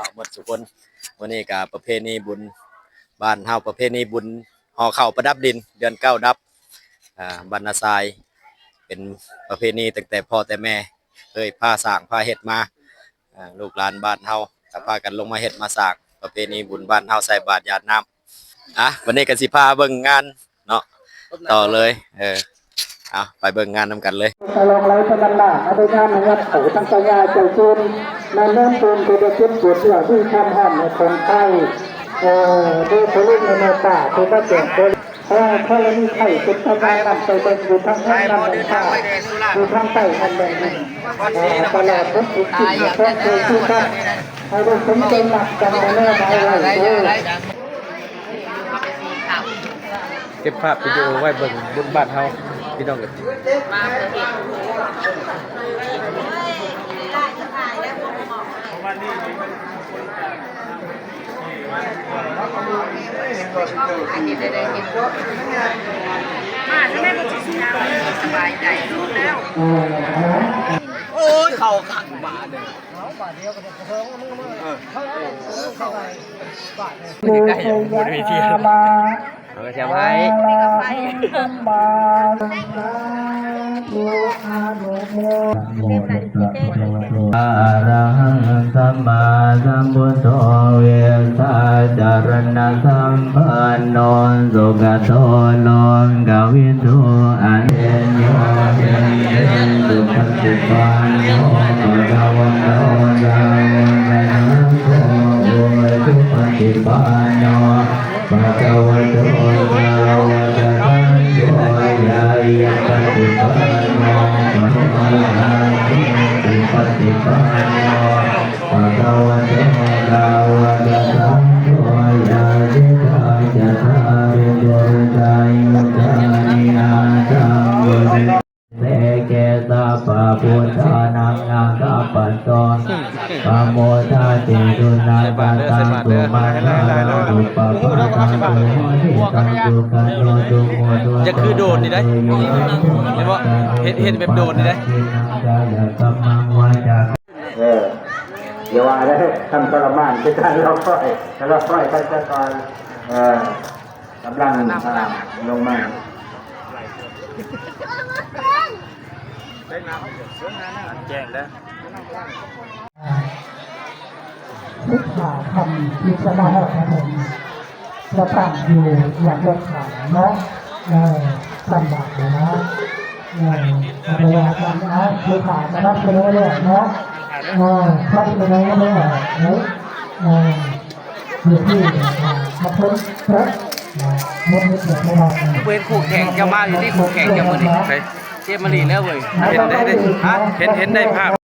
นาะหมดทุกคนวันนี้ก็ประเพณีบุญบ้านเฮาประเพณีบุญห่อข้าวประดับดินเดือน9ดับบรรณทรายเป็นประเพณีตั้งแต่พ่อแต่แม่เคยพาสร้างพาเฮ็ดมาลูกหลานบ้านเฮาก็พากันลงมาเฮ็ดมาสร้างประเพณีบุญบ้านเฮาใส่บาตรหยาดน้ำวันนี้ก็สิพาเบิ่งงานเนาะต่อเลยไปเบิ่งงานนำกันเลยตลองไรพนันหน้าเอาไปงานในวัดเขาตั้งใจยาเจ้าจูนนั่นเริ่มตูนคือจะเก็บปวดเสื่อที่ทำห้ามในคนไข้ดูทะลุในเมตาคือว่าเจ็บคนเพราะเรามีไข้เป็นตะไคร้นำไปเป็นอยู่ทางข้างนั้นเป็นข้าอยู่ทางใต้นั่นเองตลอดทุกสิ่งทุกอย่างคือทุกท่านให้ได้สมใจหลักกันในแน่ใจเลยเก็บภาพวิดีโอไว้เบิ่งบนบ้านเฮาพี่น้องกันโอ้ยเข่าขังบาเลยดูใครยามาเอาไปเชียร์ไว้อะระหังสัมมาสัมพุทโธเวสัจารณะสัมปันโนสุขโตโลกวิทูอันเยนโยเยนสุปฏิปันโนภะคะวะโตสาวกสังโฆสุปฏิปันโนภะคะวะโตสาวกสังโฆยายะปฏิปันโนภะคะวะโตปฏิปันโนภะคะวะโตสาวกสังโฆยะติทาจะทาริโยใจมุตานิอาจังวุติเตเกสะปะพุทธานังนาคาปัสสะปะโมทาติสุนันตังตุมานาตุปะปะตังตุโหติตังตุกันโตตุโมตุจะคือโดดนี่ได้เห็นบ่เห็นแบบโดดนี่ได้อย่าว่าได้ทำทรมานเป็นการเราค่อยไปก่อนกำลังลงมาแจ้งแล้วทุกข่าวคำพิจารณาครับผมจะตั้งอยู่อย่างเด็ดขาดเนาะลำบากเลยนะพยายามนะคือขาดจะรับไปเลยเนาะรับไปเลยเลยอยู่ที่มาพ้นพระมดนิดเดียวไม่ได้เว้นคู่แข่งจะมาอยู่ที่คู่แข่งจะมือนี่เจ็บมาลีแล้วเว้ยเห็นได้ภาพ